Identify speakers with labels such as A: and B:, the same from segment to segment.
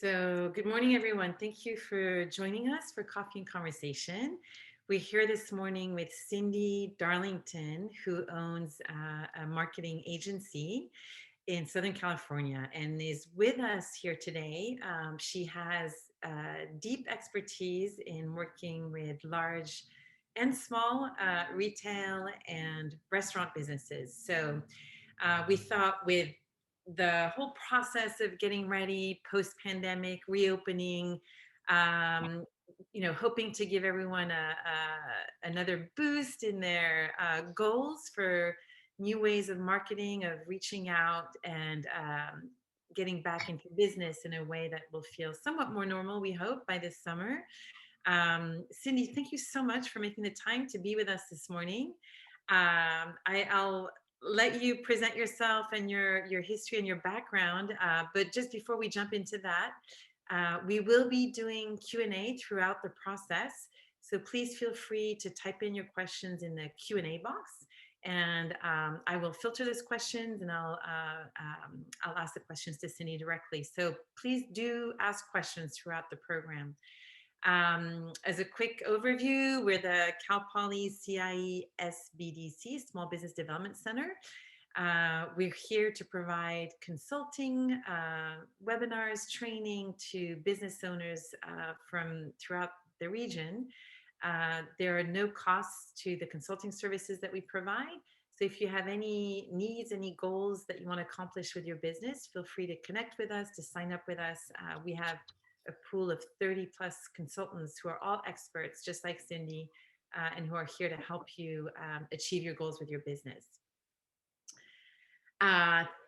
A: So, good morning, everyone. Thank you for joining us for Coffee and Conversation. We're here this morning with Cyndi Darlington, who owns a marketing agency in Southern California and is with us here today. She has deep expertise in working with large and small retail and restaurant businesses. So, we thought with the whole process of getting ready post-pandemic reopening, hoping to give everyone another boost in their goals for new ways of marketing, of reaching out and getting back into business in a way that will feel somewhat more normal, we hope, by this summer. Cyndi, thank you so much for making the time to be with us this morning. I'll let you present yourself and your history and your background. But just before we jump into that, we will be doing Q&A throughout the process. So please feel free to type in your questions in the Q&A box. And I will filter those questions and I'll ask the questions to Cyndi directly. So please do ask questions throughout the program. As a quick overview, we're the Cal Poly CIE SBDC, Small Business Development Center. We're here to provide consulting, webinars, training to business owners from throughout the region. There are no costs to the consulting services that we provide. So if you have any needs, any goals that you want to accomplish with your business, feel free to connect with us, to sign up with us. We have a pool of 30 plus consultants who are all experts, just like Cyndi, and who are here to help you achieve your goals with your business.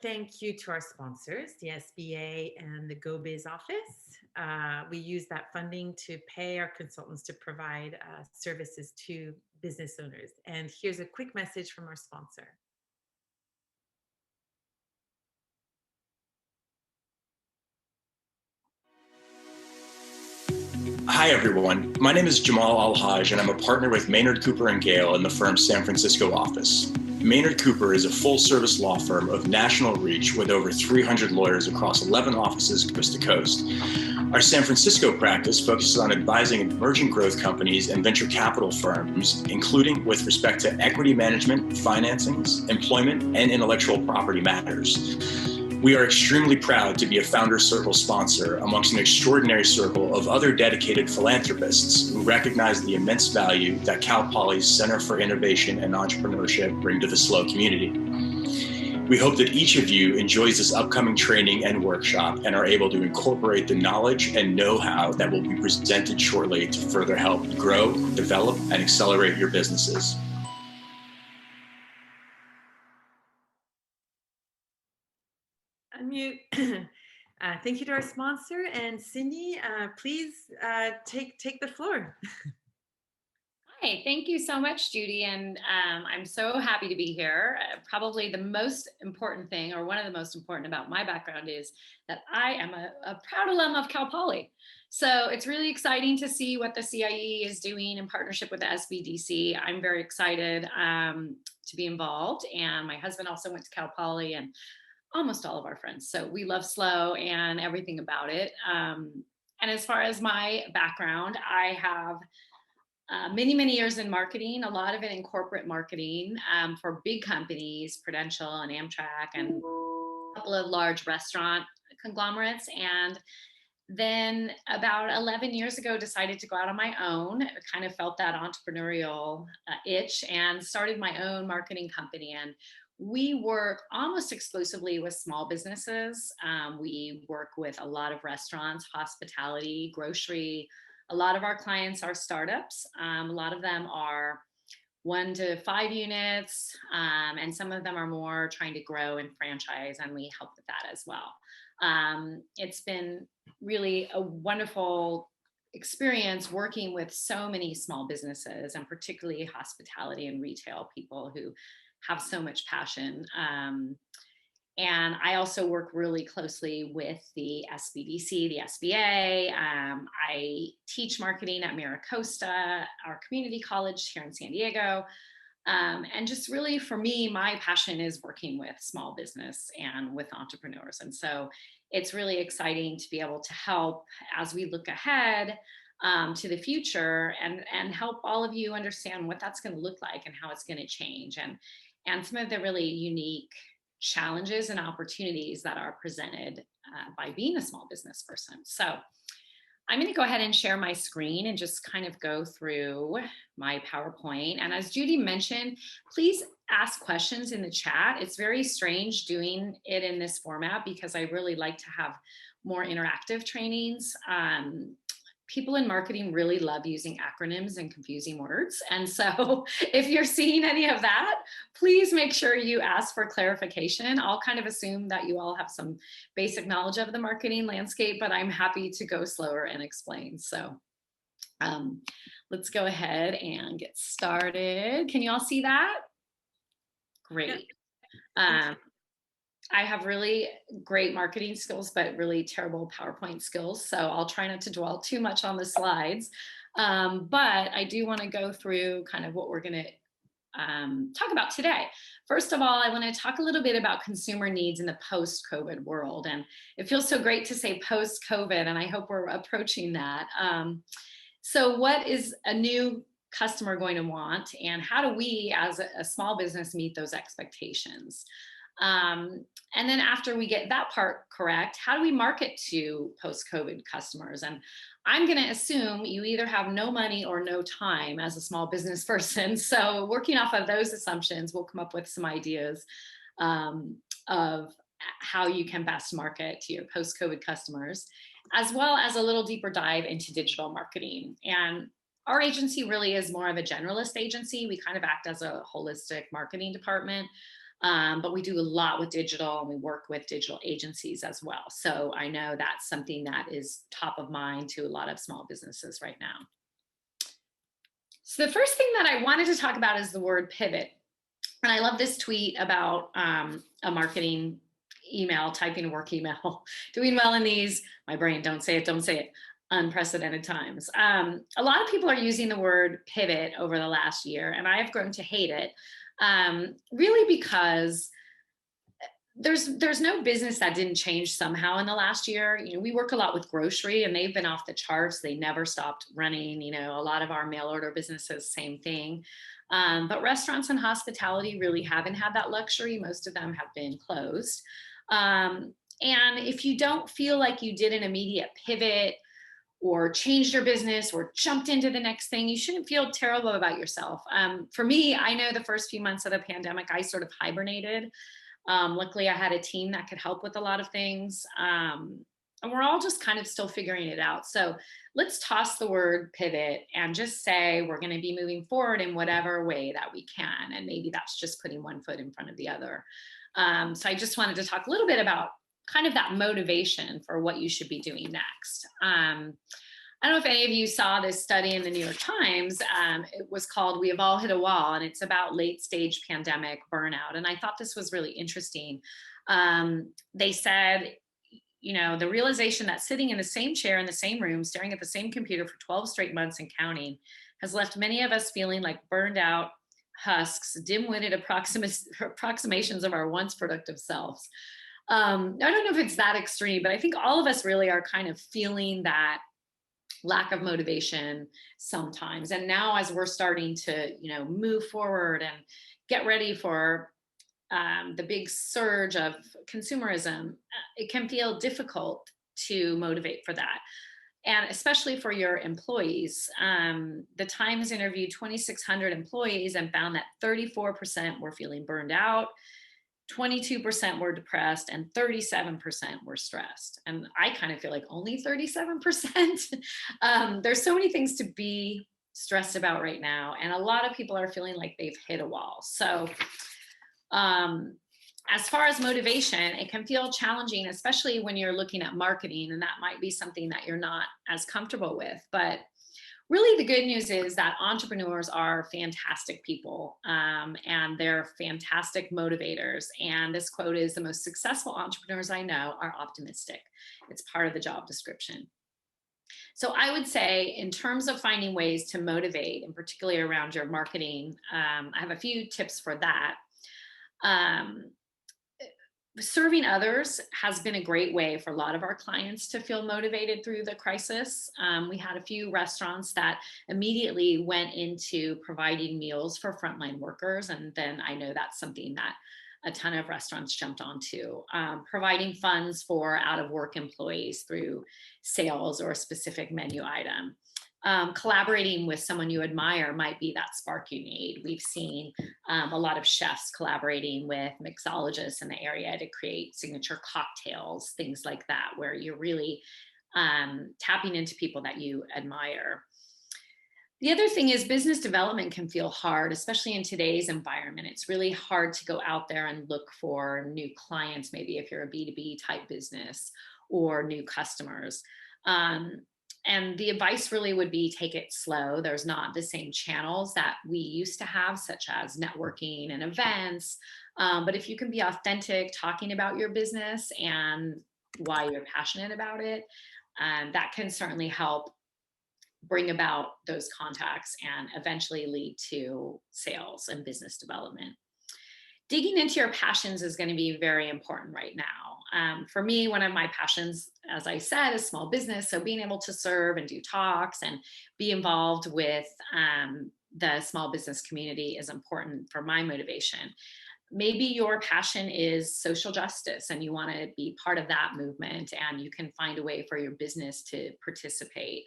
A: Thank you to our sponsors, the SBA and the GoBiz office. We use that funding to pay our consultants to provide services to business owners. And here's a quick message from our sponsor.
B: Hi, everyone. My name is Jamal Al-Haj, and I'm a partner with Maynard Cooper & Gale in the firm's San Francisco office. Maynard Cooper is a full-service law firm of national reach with over 300 lawyers across 11 offices coast to coast. Our San Francisco practice focuses on advising emerging growth companies and venture capital firms, including with respect to equity management, financings, employment, and intellectual property matters. We are extremely proud to be a Founder Circle sponsor amongst an extraordinary circle of other dedicated philanthropists who recognize the immense value that Cal Poly's Center for Innovation and Entrepreneurship bring to the SLO community. We hope that each of you enjoys this upcoming training and workshop and are able to incorporate the knowledge and know-how that will be presented shortly to further help grow, develop, and accelerate your businesses.
A: Unmute. Thank you to our sponsor, and Cyndi, please take the floor.
C: Hi, thank you so much, Judy, and I'm so happy to be here. Probably the most important thing, or one of the most important about my background, is that I am a proud alum of Cal Poly. So it's really exciting to see what the CIE is doing in partnership with the SBDC. I'm very excited to be involved, and my husband also went to Cal Poly, and almost all of our friends. So we love SLO and everything about it. And as far as my background, I have many, many years in marketing, a lot of it in corporate marketing for big companies, Prudential and Amtrak, and a couple of large restaurant conglomerates. And then about 11 years ago, decided to go out on my own. I kind of felt that entrepreneurial itch and started my own marketing company. And we work almost exclusively with small businesses. We work with a lot of restaurants, hospitality, grocery. A lot of our clients are startups. A lot of them are 1 to 5 units, and some of them are more trying to grow and franchise, and we help with that as well. It's been really a wonderful experience working with so many small businesses, and particularly hospitality and retail people who have so much passion. And I also work really closely with the SBDC, the SBA. I teach marketing at MiraCosta, our community college here in San Diego. And just really, for me, my passion is working with small business and with entrepreneurs. And so it's really exciting to be able to help as we look ahead to the future, and help all of you understand what that's going to look like and how it's going to change, and some of the really unique challenges and opportunities that are presented by being a small business person. So I'm going to go ahead and share my screen and just kind of go through my PowerPoint. And as Judy mentioned, please ask questions in the chat. It's very strange doing it in this format because I really like to have more interactive trainings. People in marketing really love using acronyms and confusing words. And so if you're seeing any of that, please make sure you ask for clarification. I'll kind of assume that you all have some basic knowledge of the marketing landscape, but I'm happy to go slower and explain. So let's go ahead and get started. Can you all see that? Great. I have really great marketing skills, but really terrible PowerPoint skills. So I'll try not to dwell too much on the slides. But I do want to go through kind of what we're going to talk about today. First of all, I want to talk a little bit about consumer needs in the post-COVID world. And it feels so great to say post-COVID, and I hope we're approaching that. So what is a new customer going to want, and how do we as a small business meet those expectations? And then after we get that part correct, how do we market to post-COVID customers? And I'm going to assume you either have no money or no time as a small business person. So working off of those assumptions, we'll come up with some ideas of how you can best market to your post-COVID customers, as well as a little deeper dive into digital marketing. And our agency really is more of a generalist agency. We kind of act as a holistic marketing department. But we do a lot with digital, and we work with digital agencies as well. So I know that's something that is top of mind to a lot of small businesses right now. So the first thing that I wanted to talk about is the word pivot. And I love this tweet about a marketing email, typing a work email, doing well in these, my brain, don't say it, unprecedented times. A lot of people are using the word pivot over the last year, and I have grown to hate it. Really because there's no business that didn't change somehow in the last year. You know, we work a lot with grocery, and they've been off the charts. They never stopped running. You know, a lot of our mail order businesses, same thing. But restaurants and hospitality really haven't had that luxury. Most of them have been closed. And if you don't feel like you did an immediate pivot or changed your business or jumped into the next thing, you shouldn't feel terrible about yourself. For me, I know the first few months of the pandemic, I sort of hibernated. Luckily, I had a team that could help with a lot of things. And we're all just kind of still figuring it out. So let's toss the word pivot and just say we're going to be moving forward in whatever way that we can. And maybe that's just putting one foot in front of the other. So I just wanted to talk a little bit about kind of that motivation for what you should be doing next. I don't know if any of you saw this study in the New York Times. It was called "We Have All Hit a Wall," and it's about late stage pandemic burnout. And I thought this was really interesting. They said, you know, the realization that sitting in the same chair in the same room, staring at the same computer for 12 straight months and counting has left many of us feeling like burned out husks, dim-witted approximations of our once productive selves. I don't know if it's that extreme, but I think all of us really are kind of feeling that lack of motivation sometimes. And now as we're starting to, you know, move forward and get ready for the big surge of consumerism, it can feel difficult to motivate for that. And especially for your employees. The Times interviewed 2,600 employees and found that 34% were feeling burned out, 22% were depressed, and 37% were stressed. And I kind of feel like only 37%. There's so many things to be stressed about right now. And a lot of people are feeling like they've hit a wall. So as far as motivation, it can feel challenging, especially when you're looking at marketing, and that might be something that you're not as comfortable with. But really, the good news is that entrepreneurs are fantastic people, and they're fantastic motivators. And this quote is, "The most successful entrepreneurs I know are optimistic." It's part of the job description. So I would say, in terms of finding ways to motivate, and particularly around your marketing, I have a few tips for that. Serving others has been a great way for a lot of our clients to feel motivated through the crisis. We had a few restaurants that immediately went into providing meals for frontline workers. And then I know that's something that a ton of restaurants jumped onto, providing funds for out of work employees through sales or a specific menu item. Collaborating with someone you admire might be that spark you need. We've seen a lot of chefs collaborating with mixologists in the area to create signature cocktails, things like that, where you're really tapping into people that you admire. The other thing is business development can feel hard, especially in today's environment. It's really hard to go out there and look for new clients, maybe if you're a B2B type business, or new customers. And the advice really would be take it slow. There's not the same channels that we used to have, such as networking and events. But if you can be authentic, talking about your business and why you're passionate about it, that can certainly help bring about those contacts and eventually lead to sales and business development. Digging into your passions is going to be very important right now. For me, one of my passions, as I said, is small business. So being able to serve and do talks and be involved with the small business community is important for my motivation. Maybe your passion is social justice and you want to be part of that movement, and you can find a way for your business to participate.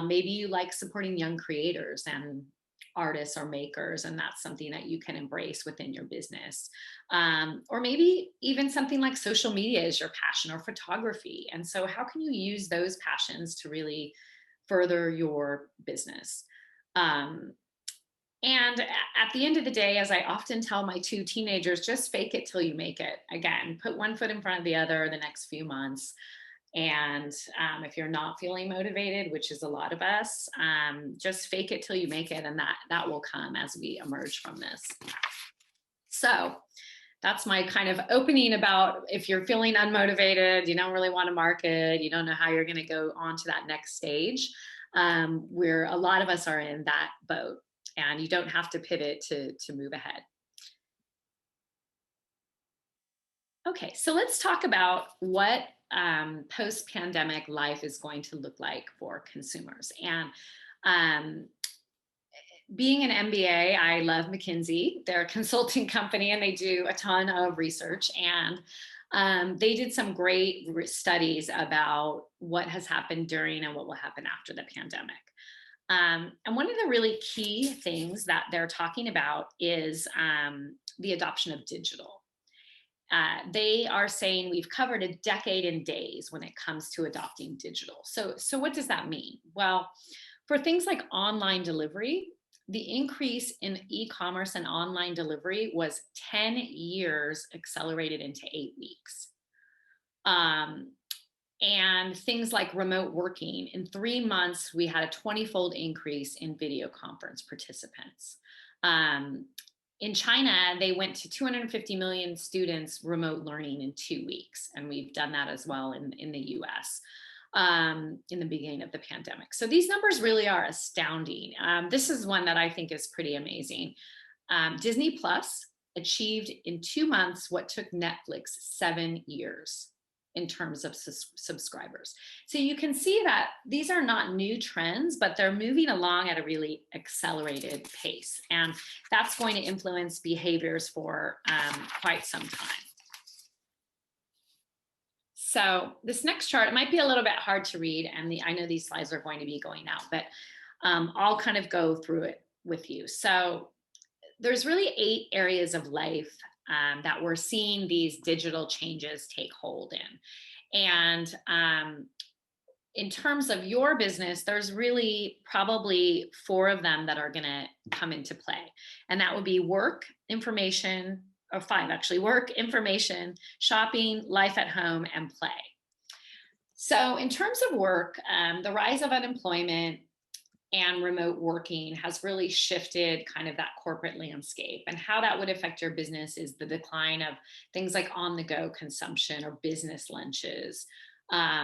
C: Maybe you like supporting young creators and artists or makers, and that's something that you can embrace within your business. Or maybe even something like social media is your passion, or photography. And so how can you use those passions to really further your business? And at the end of the day, as I often tell my two teenagers, just fake it till you make it. Again, put one foot in front of the other the next few months. And if you're not feeling motivated, which is a lot of us, just fake it till you make it, and that will come as we emerge from this. So that's my kind of opening about if you're feeling unmotivated, you don't really want to market, you don't know how you're going to go on to that next stage. Where a lot of us are in that boat, and you don't have to pivot to move ahead. Okay, so let's talk about what post-pandemic life is going to look like for consumers. And being an MBA, I love McKinsey. They're a consulting company and they do a ton of research. And they did some great studies about what has happened during and what will happen after the pandemic. And one of the really key things that they're talking about is the adoption of digital. They are saying we've covered a decade in days when it comes to adopting digital. So what does that mean? Well, for things like online delivery, the increase in e-commerce and online delivery was 10 years accelerated into 8 weeks. And things like remote working, in 3 months, we had a 20-fold increase in video conference participants. In China, they went to 250 million students remote learning in 2 weeks. And we've done that as well in the US in the beginning of the pandemic. So these numbers really are astounding. This is one that I think is pretty amazing. Disney Plus achieved in 2 months what took Netflix 7 years in terms of subscribers. So you can see that these are not new trends, but they're moving along at a really accelerated pace. And that's going to influence behaviors for quite some time. So this next chart, it might be a little bit hard to read, and I know these slides are going to be going out, but I'll kind of go through it with you. So there's really 8 areas of life that we're seeing these digital changes take hold in. And in terms of your business, there's really probably 4 of them that are going to come into play. And that would be work, information, or 5 actually: work, information, shopping, life at home, and play. So in terms of work, the rise of unemployment and remote working has really shifted kind of that corporate landscape. And how that would affect your business is the decline of things like on-the-go consumption or business lunches,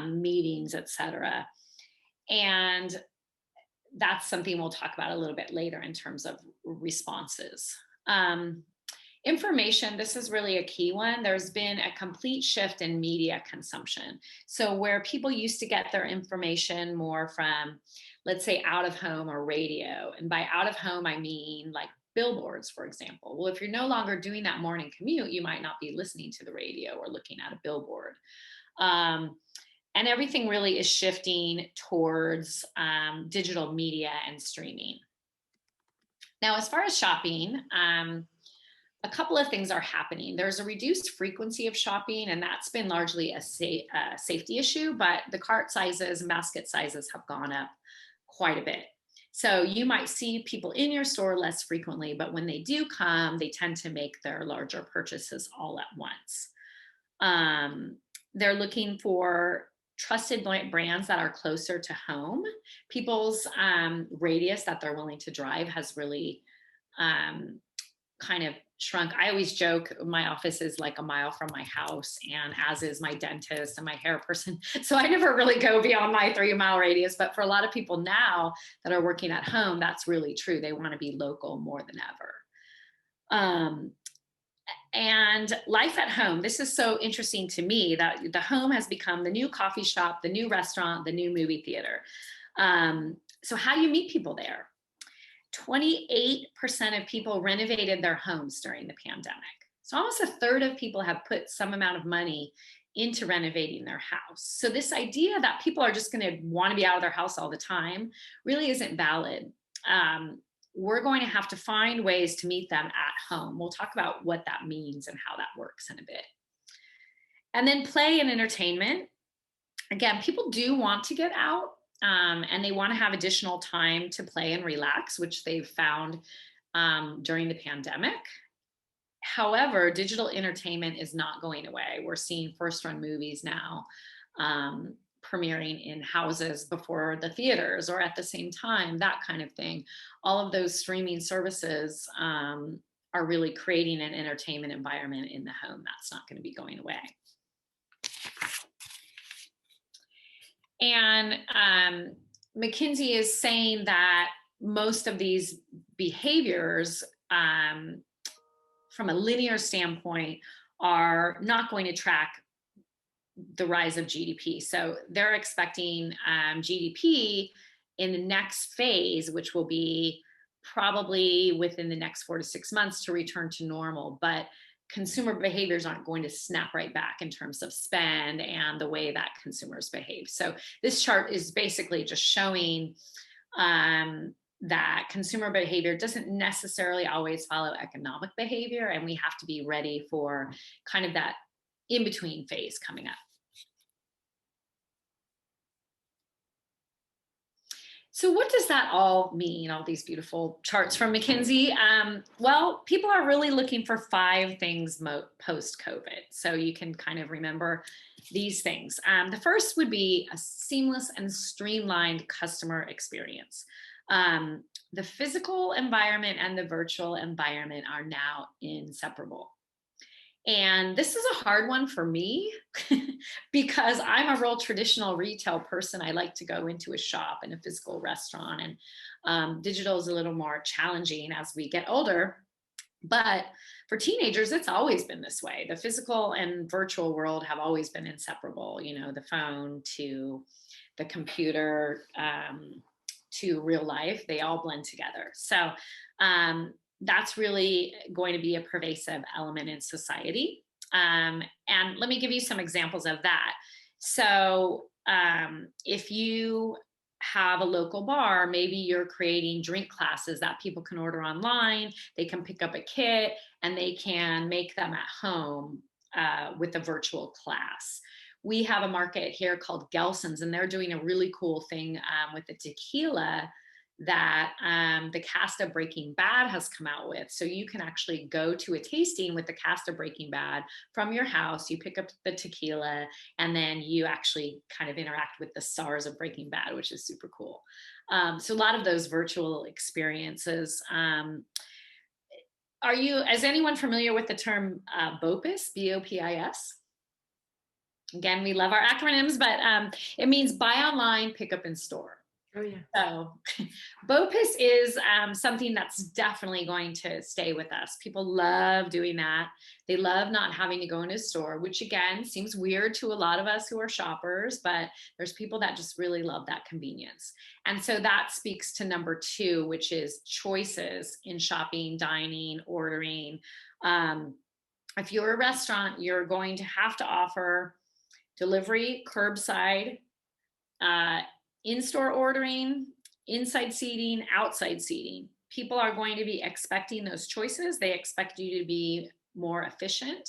C: meetings, etc. And that's something we'll talk about a little bit later in terms of responses. Information, this is really a key one. There's been a complete shift in media consumption. So where people used to get their information more from, let's say, out of home or radio, and by out of home, I mean like billboards, for example. Well, if you're no longer doing that morning commute, you might not be listening to the radio or looking at a billboard. Um, and everything really is shifting towards digital media and streaming. Now, as far as shopping, a couple of things are happening. There's a reduced frequency of shopping, and that's been largely a safety issue, but the cart sizes and basket sizes have gone up quite a bit. So you might see people in your store less frequently, but when they do come, they tend to make their larger purchases all at once. They're looking for trusted brands that are closer to home. People's radius that they're willing to drive has really kind of shrunk. I always joke my office is like a mile from my house, and as is my dentist and my hair person. So I never really go beyond my 3-mile radius. But for a lot of people now that are working at home, that's really true. They want to be local more than ever. And life at home. This is so interesting to me that the home has become the new coffee shop, the new restaurant, the new movie theater. So how do you meet people there? 28% of people renovated their homes during the pandemic. So almost a third of people have put some amount of money into renovating their house. So this idea that people are just going to want to be out of their house all the time really isn't valid. We're going to have to find ways to meet them at home. We'll talk about what that means and how that works in a bit. And then play and entertainment. Again, people do want to get out. And they want to have additional time to play and relax, which they've found during the pandemic. However, digital entertainment is not going away. We're seeing first-run movies now premiering in houses before the theaters or at the same time, that kind of thing. All of those streaming services are really creating an entertainment environment in the home. That's not going to be going away. And McKinsey is saying that most of these behaviors, from a linear standpoint, are not going to track the rise of GDP. So they're expecting GDP in the next phase, which will be probably within the next 4 to 6 months, to return to normal. But consumer behaviors aren't going to snap right back in terms of spend and the way that consumers behave. So this chart is basically just showing that consumer behavior doesn't necessarily always follow economic behavior, and we have to be ready for kind of that in-between phase coming up. So what does that all mean, all these beautiful charts from McKinsey? Well, people are really looking for 5 things post-COVID. So you can kind of remember these things. The first would be a seamless and streamlined customer experience. The physical environment and the virtual environment are now inseparable. And this is a hard one for me because I'm a real traditional retail person. I like to go into a shop and a physical restaurant, and digital is a little more challenging as we get older. But for teenagers, it's always been this way. The physical and virtual world have always been inseparable, you know, the phone to the computer to real life, they all blend together. So that's really going to be a pervasive element in society. And let me give you some examples of that. So if you have a local bar, maybe you're creating drink classes that people can order online, they can pick up a kit, and they can make them at home with a virtual class. We have a market here called Gelson's, and they're doing a really cool thing with the tequila that the cast of Breaking Bad has come out with. So you can actually go to a tasting with the cast of Breaking Bad from your house, you pick up the tequila, and then you actually kind of interact with the stars of Breaking Bad, which is super cool. So a lot of those virtual experiences. Is anyone familiar with the term BOPIS, B-O-P-I-S? Again, we love our acronyms, but it means buy online, pick up in store.
A: Oh yeah.
C: So BOPIS is something that's definitely going to stay with us. People love doing that. They love not having to go into a store, which again seems weird to a lot of us who are shoppers, but there's people that just really love that convenience. And so that speaks to number two, which is choices in shopping, dining, ordering. Um, if you're a restaurant, you're going to have to offer delivery, curbside, uh, in-store ordering, inside seating, outside seating. People are going to be expecting those choices. They expect you to be more efficient.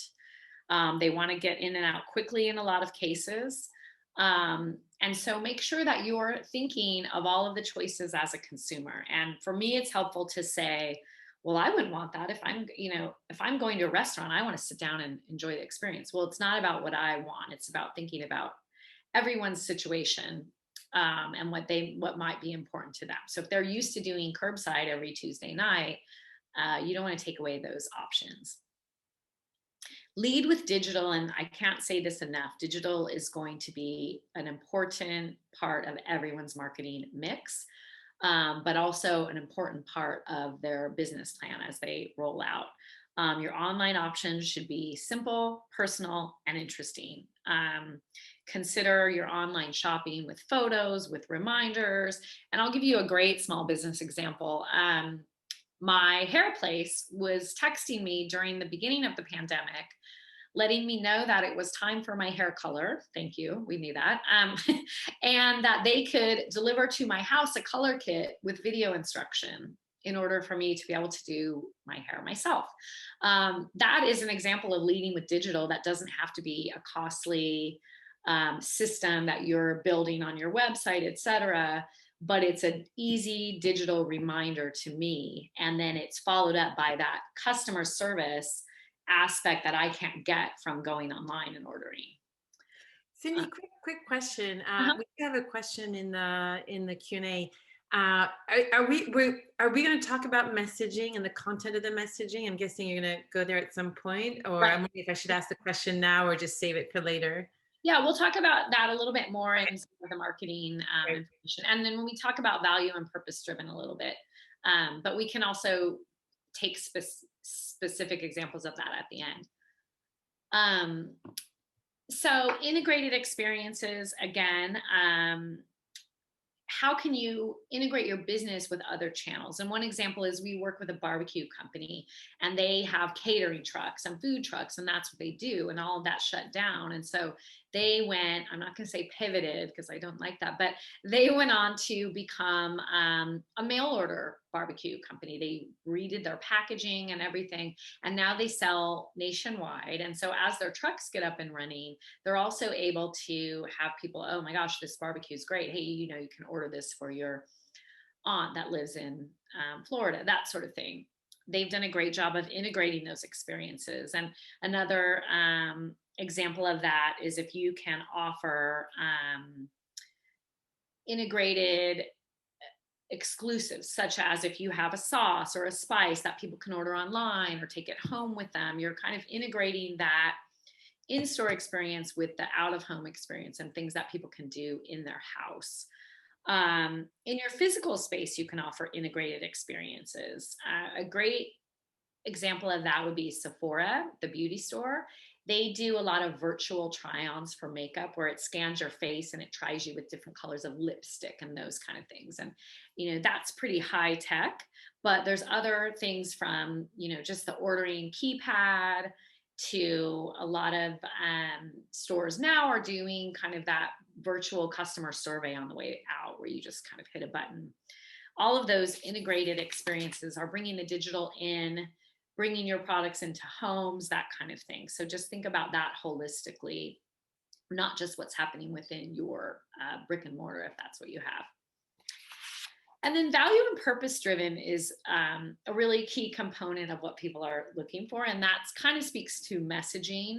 C: They want to get in and out quickly in a lot of cases. And so make sure that you're thinking of all of the choices as a consumer. And for me, it's helpful to say, well, I wouldn't want that if I'm going to a restaurant, I want to sit down and enjoy the experience. Well, it's not about what I want. It's about thinking about everyone's situation, and what might be important to them. So if they're used to doing curbside every Tuesday night, you don't want to take away those options. Lead with digital, and I can't say this enough. Digital is going to be an important part of everyone's marketing mix, but also an important part of their business plan as they roll out. Your online options should be simple, personal, and interesting. Consider your online shopping with photos, with reminders. And I'll give you a great small business example. My hair place was texting me during the beginning of the pandemic, letting me know that it was time for my hair color. Thank you. We knew that. And that they could deliver to my house a color kit with video instruction in order for me to be able to do my hair myself. That is an example of leading with digital. That doesn't have to be a costly system that you're building on your website, et cetera, but it's an easy digital reminder to me. And then it's followed up by that customer service aspect that I can't get from going online and ordering.
A: Cyndi, quick question.
C: Uh-huh.
A: We have a question in the Q&A. Are we going to talk about messaging and the content of the messaging? I'm guessing you're going to go there at some point, or
C: Right.
A: I'm wondering if I should ask the question now or just save it for later.
C: Yeah, we'll talk about that a little bit more in some of the marketing
A: Right.
C: information. And then when we talk about value and purpose driven a little bit, but we can also take specific examples of that at the end. So integrated experiences, again, how can you integrate your business with other channels? And one example is we work with a barbecue company, and they have catering trucks and food trucks, and that's what they do. And all of that shut down. And so they went, I'm not going to say pivoted because I don't like that, but they went on to become a mail order barbecue company. They redid their packaging and everything, and now they sell nationwide. And so as their trucks get up and running, they're also able to have people, oh my gosh, this barbecue is great. Hey, you can order this for your aunt that lives in Florida, that sort of thing. They've done a great job of integrating those experiences. And another example of that is if you can offer integrated exclusives, such as if you have a sauce or a spice that people can order online or take it home with them, you're kind of integrating that in-store experience with the out-of-home experience and things that people can do in their house. In your physical space, you can offer integrated experiences. A great example of that would be Sephora, the beauty store. They do a lot of virtual try-ons for makeup where it scans your face and it tries you with different colors of lipstick and those kind of things. And, that's pretty high tech, but there's other things from, just the ordering keypad to a lot of stores now are doing kind of that virtual customer survey on the way out where you just kind of hit a button. All of those integrated experiences are bringing the digital in, bringing your products into homes, that kind of thing. So just think about that holistically, not just what's happening within your brick and mortar, if that's what you have. And then value and purpose driven is a really key component of what people are looking for. And that kind of speaks to messaging.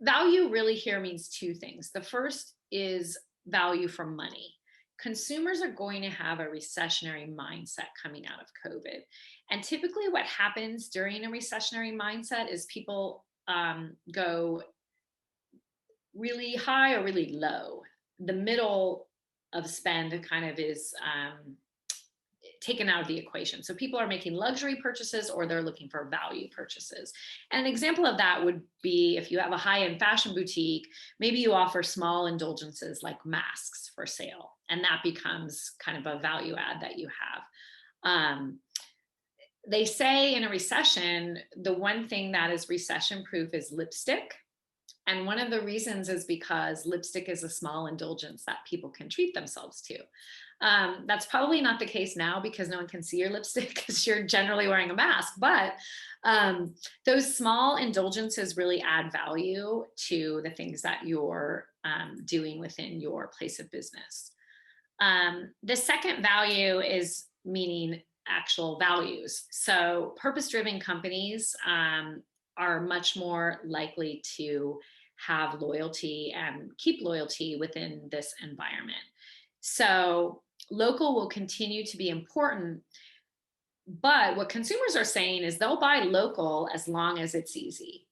C: Value really here means two things. The first is value for money. Consumers are going to have a recessionary mindset coming out of COVID. And typically what happens during a recessionary mindset is people go really high or really low. The middle of spend kind of is taken out of the equation. So people are making luxury purchases or they're looking for value purchases. And an example of that would be if you have a high-end fashion boutique, maybe you offer small indulgences like masks for sale, and that becomes kind of a value add that you have. They say in a recession, the one thing that is recession proof is lipstick. And one of the reasons is because lipstick is a small indulgence that people can treat themselves to. That's probably not the case now because no one can see your lipstick because you're generally wearing a mask. But those small indulgences really add value to the things that you're doing within your place of business. The second value is meaning actual values. So purpose-driven companies are much more likely to have loyalty and keep loyalty within this environment. So local will continue to be important, but what consumers are saying is they'll buy local as long as it's easy.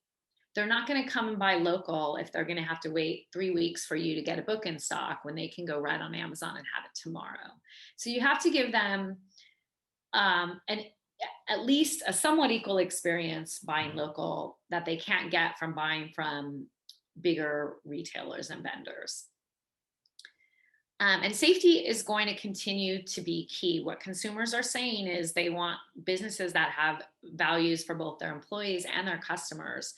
C: They're not going to come and buy local if they're going to have to wait 3 weeks for you to get a book in stock when they can go right on Amazon and have it tomorrow. So you have to give them at least a somewhat equal experience buying local that they can't get from buying from bigger retailers and vendors. And safety is going to continue to be key. What consumers are saying is they want businesses that have values for both their employees and their customers.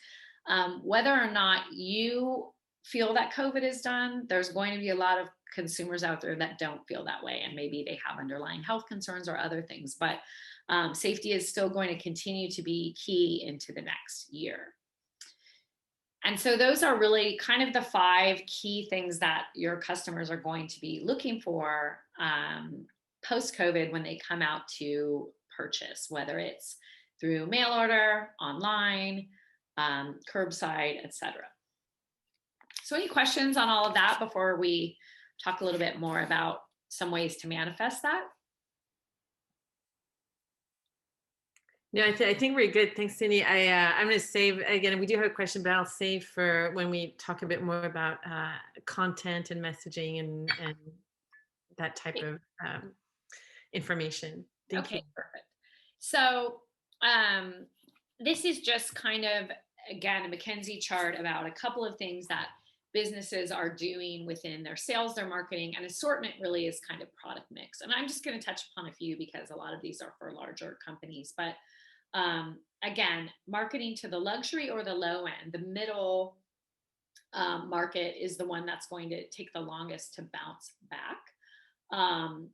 C: Whether or not you feel that COVID is done, there's going to be a lot of consumers out there that don't feel that way, and maybe they have underlying health concerns or other things, but safety is still going to continue to be key into the next year. And so those are really kind of the 5 key things that your customers are going to be looking for post-COVID when they come out to purchase, whether it's through mail order, online, curbside, etc. So any questions on all of that before we talk a little bit more about some ways to manifest that?
A: No, I think we're good. Thanks, Cyndi. I'm going to save, again, we do have a question, but I'll save for when we talk a bit more about content and messaging and that type of information. Thank you.
C: Perfect. So this is just kind of, again, a McKinsey chart about a couple of things that businesses are doing within their sales, their marketing, and assortment really is kind of product mix. And I'm just going to touch upon a few because a lot of these are for larger companies. But again, marketing to the luxury or the low end, the middle market is the one that's going to take the longest to bounce back.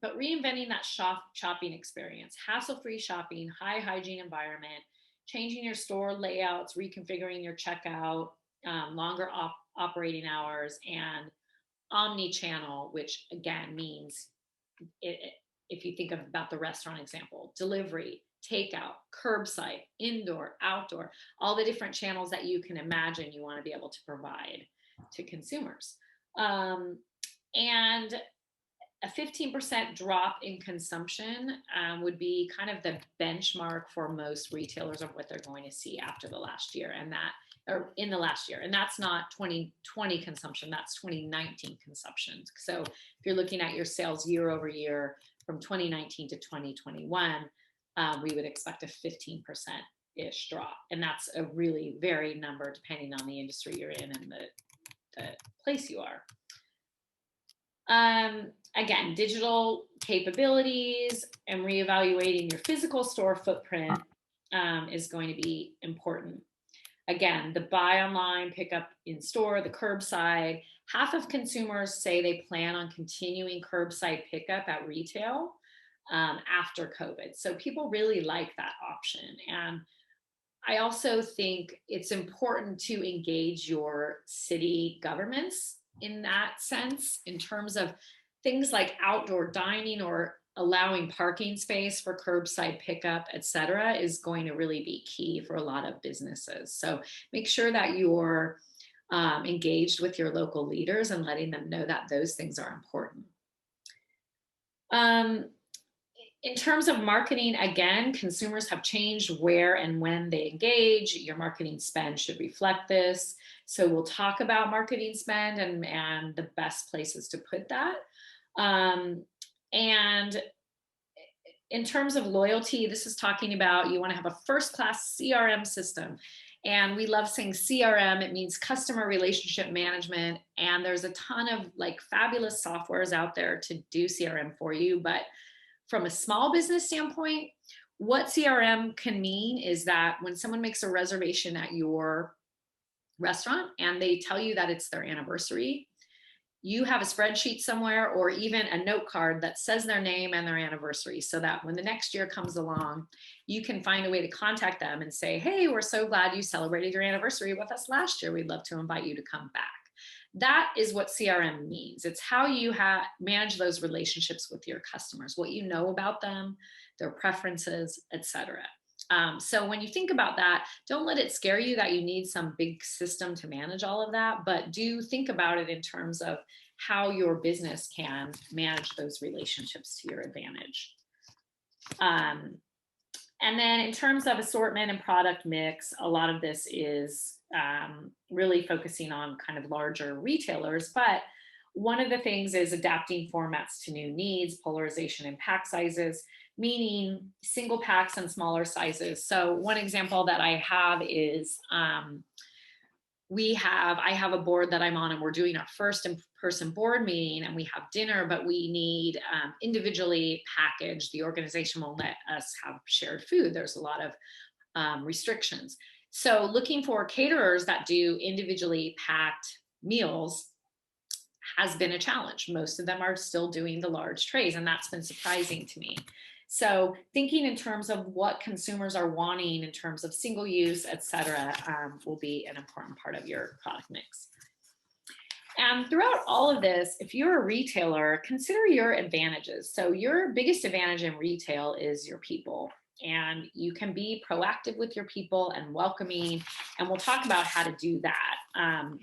C: But reinventing that shopping experience, hassle-free shopping, high hygiene environment, changing your store layouts, reconfiguring your checkout, longer operating hours, and omni-channel, which again means if you think about the restaurant example, delivery, takeout, curbside, indoor, outdoor, all the different channels that you can imagine you want to be able to provide to consumers. And a 15% drop in consumption would be kind of the benchmark for most retailers of what they're going to see after the last year, and that, or in the last year. And that's not 2020 consumption, that's 2019 consumption. So if you're looking at your sales year over year from 2019 to 2021, we would expect a 15%-ish drop. And that's a really varied number depending on the industry you're in and the place you are. Again, digital capabilities and reevaluating your physical store footprint is going to be important. Again, the buy online, pick up in store, the curbside. Half of consumers say they plan on continuing curbside pickup at retail after COVID. So people really like that option. And I also think it's important to engage your city governments in that sense, in terms of things like outdoor dining or allowing parking space for curbside pickup, et cetera, is going to really be key for a lot of businesses. So make sure that you're engaged with your local leaders and letting them know that those things are important. In terms of marketing, again, consumers have changed where and when they engage. Your marketing spend should reflect this. So we'll talk about marketing spend and the best places to put that. And in terms of loyalty, this is talking about you want to have a first-class CRM system. And we love saying CRM, it means customer relationship management. And there's a ton of like fabulous softwares out there to do CRM for you. But from a small business standpoint, what CRM can mean is that when someone makes a reservation at your restaurant and they tell you that it's their anniversary, you have a spreadsheet somewhere or even a note card that says their name and their anniversary, so that when the next year comes along, you can find a way to contact them and say, hey, we're so glad you celebrated your anniversary with us last year. We'd love to invite you to come back. That is what CRM means. It's how you manage those relationships with your customers, what you know about them, their preferences, etc. So when you think about that, don't let it scare you that you need some big system to manage all of that, but do think about it in terms of how your business can manage those relationships to your advantage. And then in terms of assortment and product mix, a lot of this is really focusing on kind of larger retailers, but one of the things is adapting formats to new needs, polarization in pack sizes, meaning single packs and smaller sizes. So one example that I have is I have a board that I'm on and we're doing our first in-person board meeting and we have dinner, but we need individually packaged. The organization won't let us have shared food. There's a lot of restrictions. So looking for caterers that do individually packed meals has been a challenge. Most of them are still doing the large trays, and that's been surprising to me. So thinking in terms of what consumers are wanting in terms of single use, et cetera, will be an important part of your product mix. And throughout all of this, if you're a retailer, consider your advantages. So your biggest advantage in retail is your people. And you can be proactive with your people and welcoming. And we'll talk about how to do that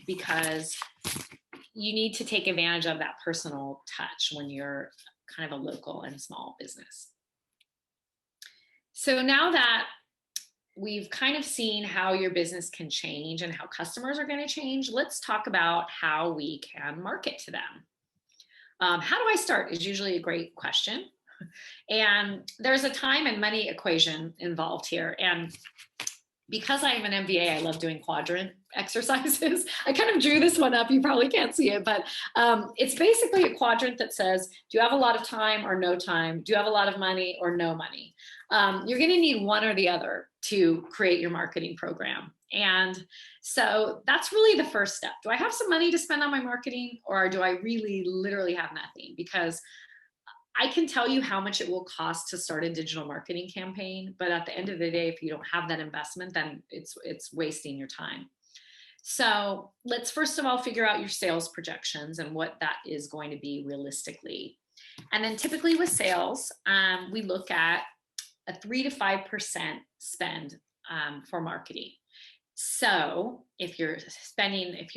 C: because you need to take advantage of that personal touch when you're kind of a local and small business. So now that we've kind of seen how your business can change and how customers are going to change, let's talk about how we can market to them. How do I start is usually a great question. And there's a time and money equation involved here. And because I am an MBA, I love doing quadrant exercises. I kind of drew this one up. You probably can't see it, but it's basically a quadrant that says, do you have a lot of time or no time? Do you have a lot of money or no money? You're going to need one or the other to create your marketing program. And so that's really the first step. Do I have some money to spend on my marketing, or do I really literally have nothing? Because I can tell you how much it will cost to start a digital marketing campaign, but at the end of the day, if you don't have that investment, then it's wasting your time. So let's first of all figure out your sales projections and what that is going to be realistically. And then typically with sales, we look at a 3 to 5% spend for marketing. So if your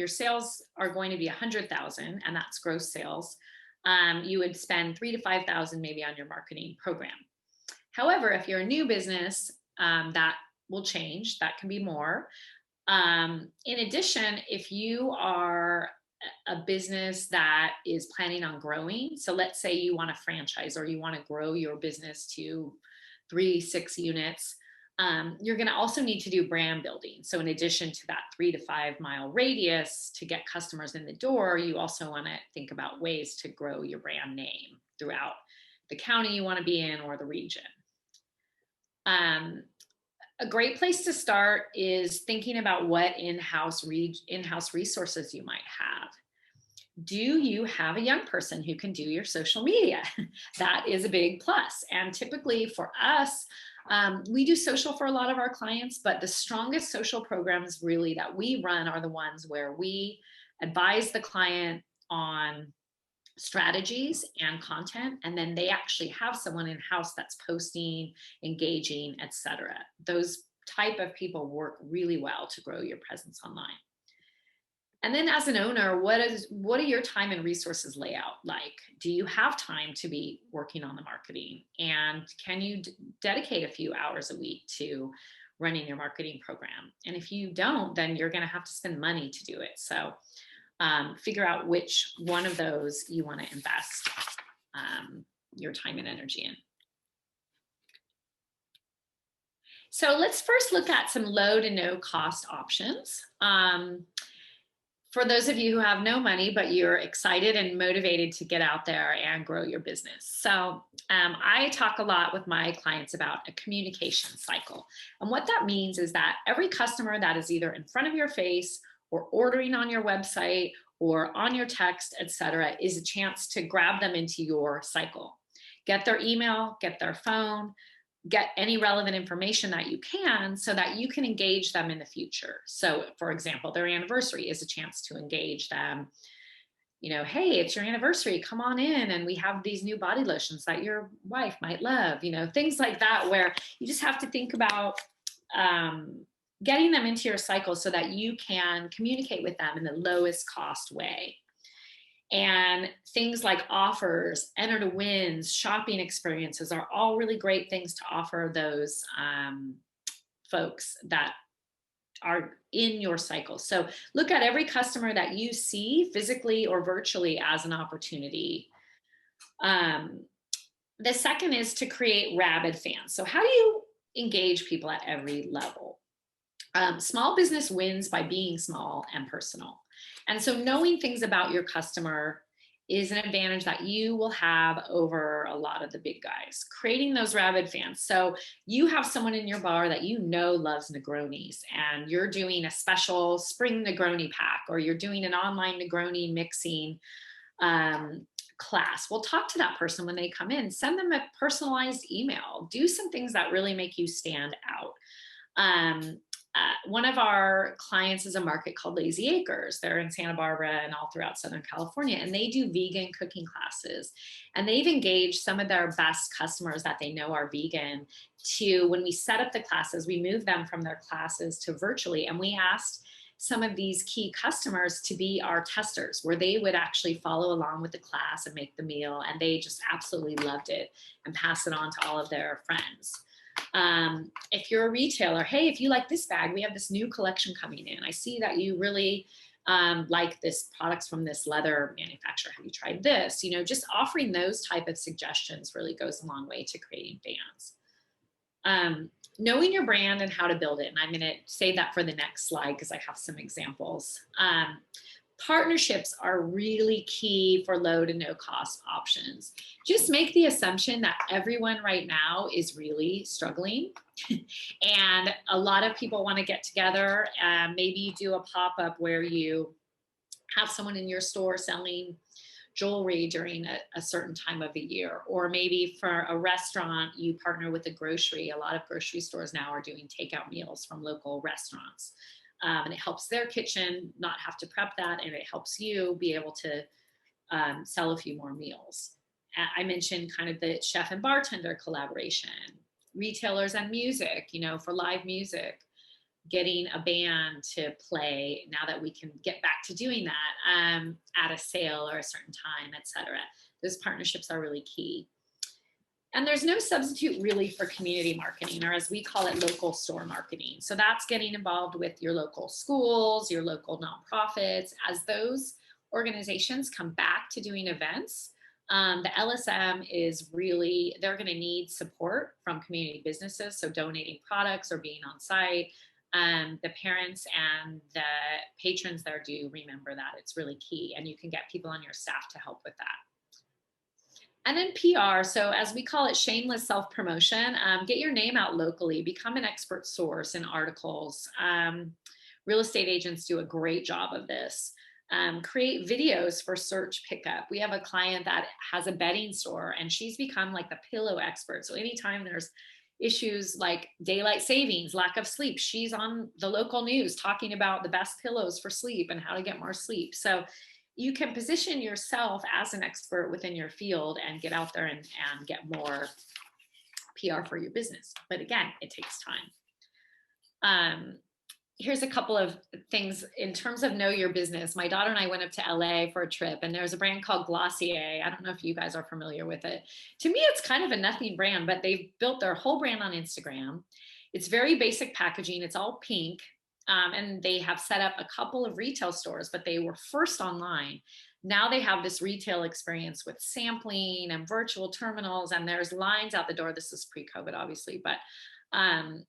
C: sales are going to be 100,000 and that's gross sales, you would spend 3 to 5,000 maybe on your marketing program. However, if you're a new business, that will change. That can be more. In addition, if you are a business that is planning on growing, so let's say you want to franchise or you want to grow your business to 3-6 units, you're going to also need to do brand building. So in addition to that 3 to 5 mile radius to get customers in the door, you also want to think about ways to grow your brand name throughout the county you want to be in or the region. A great place to start is thinking about what in-house resources you might have. Do you have a young person who can do your social media? That is a big plus. And typically for us, we do social for a lot of our clients, but the strongest social programs really that we run are the ones where we advise the client on strategies and content, and then they actually have someone in-house that's posting, engaging, etc. Those type of people work really well to grow your presence online. And then as an owner, what are your time and resources layout like? Do you have time to be working on the marketing? And can you dedicate a few hours a week to running your marketing program? And if you don't, then you're going to have to spend money to do it. So figure out which one of those you want to invest. your time and energy in. So let's first look at some low to no cost options. For those of you who have no money, but you're excited and motivated to get out there and grow your business. So I talk a lot with my clients about a communication cycle. And what that means is that every customer that is either in front of your face or ordering on your website or on your text, etc., is a chance to grab them into your cycle. Get their email, get their phone, get any relevant information that you can so that you can engage them in the future. So for example, their anniversary is a chance to engage them. You know, hey, it's your anniversary, come on in and we have these new body lotions that your wife might love, you know, things like that, where you just have to think about getting them into your cycle so that you can communicate with them in the lowest cost way. And things like offers, enter to wins, shopping experiences are all really great things to offer those folks that are in your cycle. So look at every customer that you see physically or virtually as an opportunity. The second is to create rabid fans. So how do you engage people at every level? Small business wins by being small and personal. And so knowing things about your customer is an advantage that you will have over a lot of the big guys. Creating those rabid fans. So you have someone in your bar that you know loves Negronis, and you're doing a special spring Negroni pack, or you're doing an online Negroni mixing class. Well, talk to that person when they come in. Send them a personalized email. Do some things that really make you stand out. One of our clients is a market called Lazy Acres. They're in Santa Barbara and all throughout Southern California, and they do vegan cooking classes. And they've engaged some of their best customers that they know are vegan to, when we set up the classes, we move them from their classes to virtually. And we asked some of these key customers to be our testers, where they would actually follow along with the class and make the meal. And they just absolutely loved it and pass it on to all of their friends. If you're a retailer, hey, if you like this bag, we have this new collection coming in. I see that you really like this products from this leather manufacturer. Have you tried this? You know, just offering those type of suggestions really goes a long way to creating fans. Knowing your brand and how to build it. And I'm going to save that for the next slide because I have some examples. Partnerships are really key for low to no cost options. Just make the assumption that everyone right now is really struggling and a lot of people want to get together. Maybe you do a pop-up where you have someone in your store selling jewelry during a certain time of the year, or maybe for a restaurant, you partner with a grocery. A lot of grocery stores now are doing takeout meals from local restaurants. And it helps their kitchen not have to prep that, and it helps you be able to sell a few more meals. I mentioned kind of the chef and bartender collaboration, retailers and music, you know, for live music, getting a band to play now that we can get back to doing that at a sale or a certain time, etc. Those partnerships are really key. And there's no substitute really for community marketing, or as we call it, local store marketing. So that's getting involved with your local schools, your local nonprofits. As those organizations come back to doing events, the LSM is really, they're going to need support from community businesses. So donating products or being on site. The parents and the patrons there do remember that. It's really key. And you can get people on your staff to help with that. And then PR, so as we call it, shameless self-promotion. Get your name out locally, become an expert source in articles. Real estate agents do a great job of this. Create videos for search pickup. We have a client that has a bedding store, and she's become like the pillow expert. So anytime there's issues like daylight savings, lack of sleep, she's on the local news talking about the best pillows for sleep and how to get more sleep. So you can position yourself as an expert within your field and get out there and get more PR for your business. But again, it takes time. Here's a couple of things in terms of know your business. My daughter and I went up to LA for a trip, and there's a brand called Glossier. I don't know if you guys are familiar with it. To me, it's kind of a nothing brand, but they've built their whole brand on Instagram. It's very basic packaging. It's all pink. And they have set up a couple of retail stores, but they were first online. Now they have this retail experience with sampling and virtual terminals, and there's lines out the door. This is pre-COVID, obviously, but um,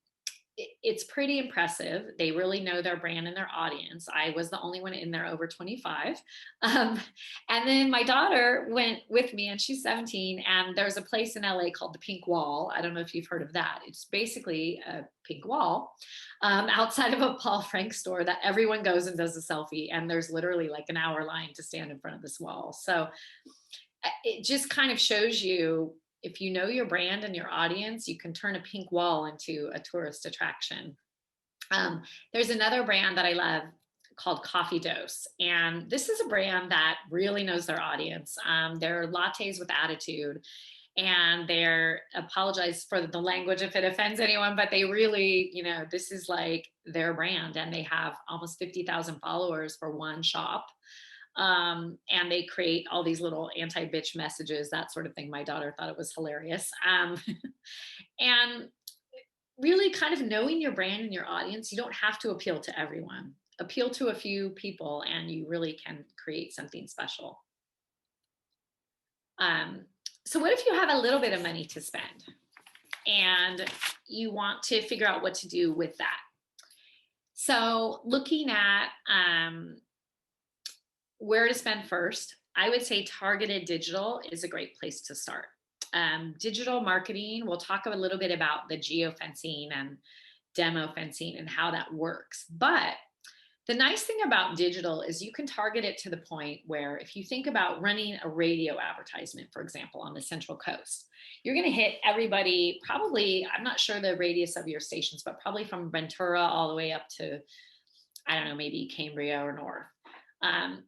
C: it's pretty impressive. They really know their brand and their audience. I was the only one in there over 25. Um, and then my daughter went with me, and she's 17. And there's a place in LA called the Pink Wall. I don't know if you've heard of that. It's basically a pink wall outside of a Paul Frank store that everyone goes and does a selfie. And there's literally like an hour line to stand in front of this wall. So it just kind of shows you, if you know your brand and your audience, you can turn a pink wall into a tourist attraction. There's another brand that I love called Coffee Dose. And this is a brand that really knows their audience. They're lattes with attitude. And they're, apologize for the language if it offends anyone, but they really, this is like their brand. And they have almost 50,000 followers for one shop. And they create all these little anti-bitch messages, that sort of thing. My daughter thought it was hilarious. And really kind of knowing your brand and your audience, you don't have to appeal to everyone. Appeal to a few people and you really can create something special. So what if you have a little bit of money to spend and you want to figure out what to do with that? So looking at where to spend first, I would say targeted digital is a great place to start. Digital marketing, we'll talk a little bit about the geofencing and demo fencing and how that works. But the nice thing about digital is you can target it to the point where if you think about running a radio advertisement, for example, on the Central Coast, you're going to hit everybody, probably, I'm not sure the radius of your stations, but probably from Ventura all the way up to, I don't know, maybe Cambria or north.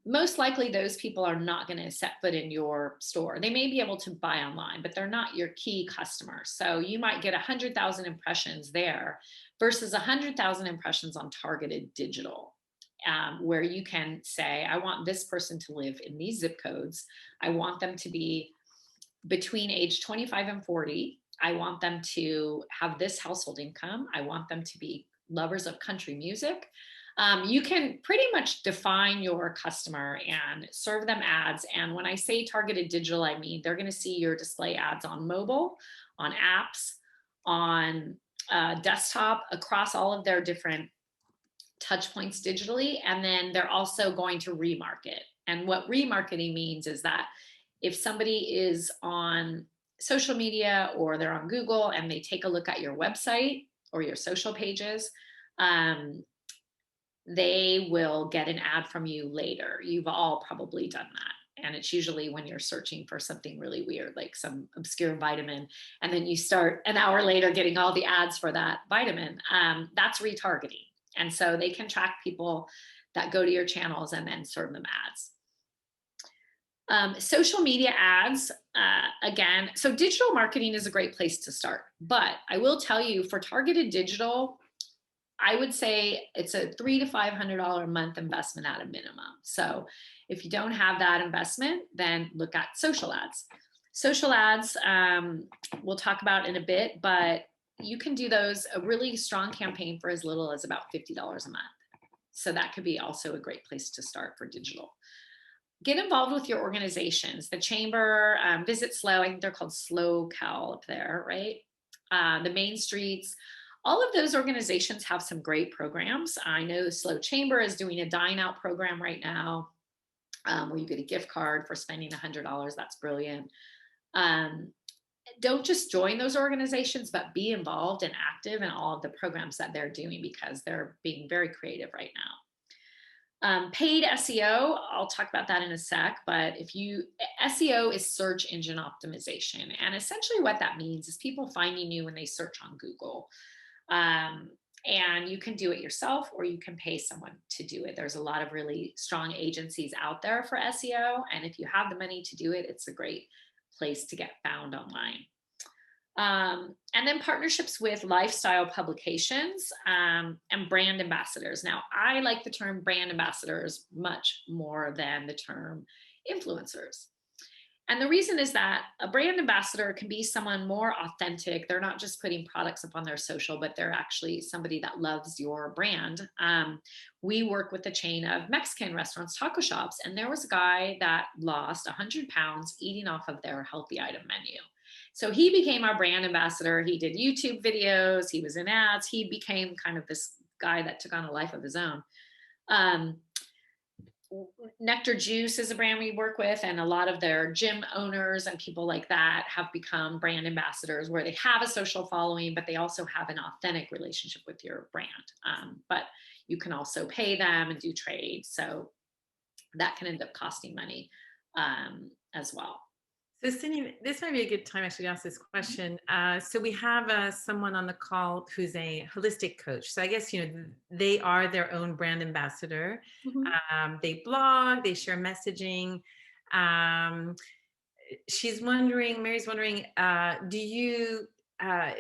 C: Most likely those people are not going to set foot in your store. They may be able to buy online, but they're not your key customers. So you might get 100,000 impressions there versus 100,000 impressions on targeted digital, where you can say, I want this person to live in these zip codes. I want them to be between age 25 and 40. I want them to have this household income. I want them to be lovers of country music. You can pretty much define your customer and serve them ads. And when I say targeted digital, I mean they're going to see your display ads on mobile, on apps, on desktop, across all of their different touch points digitally. And then they're also going to remarket. And what remarketing means is that if somebody is on social media or they're on Google and they take a look at your website or your social pages, they will get an ad from you later. You've all probably done that. And it's usually when you're searching for something really weird, like some obscure vitamin, and then you start an hour later getting all the ads for that vitamin. That's retargeting. And so they can track people that go to your channels and then serve them ads. Social media ads, again, so digital marketing is a great place to start. But I will tell you, for targeted digital, I would say it's a $300 to $500 a month investment at a minimum. So if you don't have that investment, then look at social ads. Social ads, we'll talk about in a bit, but you can do those, a really strong campaign for as little as about $50 a month. So that could be also a great place to start for digital. Get involved with your organizations. The Chamber, Visit Slow, I think they're called Slow Cal up there, right? The Main Streets. All of those organizations have some great programs. I know Slow Chamber is doing a dine out program right now, where you get a gift card for spending $100. That's brilliant. Don't just join those organizations, but be involved and active in all of the programs that they're doing, because they're being very creative right now. Paid SEO, I'll talk about that in a sec, but SEO is search engine optimization. And essentially what that means is people finding you when they search on Google. And you can do it yourself or you can pay someone to do it. There's a lot of really strong agencies out there for SEO. And if you have the money to do it, it's a great place to get found online. And then partnerships with lifestyle publications and brand ambassadors. Now, I like the term brand ambassadors much more than the term influencers. And the reason is that a brand ambassador can be someone more authentic. They're not just putting products up on their social, but they're actually somebody that loves your brand. We work with a chain of Mexican restaurants, taco shops, and there was a guy that lost 100 pounds eating off of their healthy item menu. So he became our brand ambassador. He did YouTube videos, he was in ads, he became kind of this guy that took on a life of his own. Um, Nectar Juice is a brand we work with, and a lot of their gym owners and people like that have become brand ambassadors where they have a social following, but they also have an authentic relationship with your brand. But you can also pay them and do trade. So that can end up costing money as well.
A: So Cyndi, this might be a good time actually to ask this question. So we have someone on the call who's a holistic coach. So I guess, they are their own brand ambassador.
C: Mhm.
A: They blog, they share messaging. Mary's wondering, do you,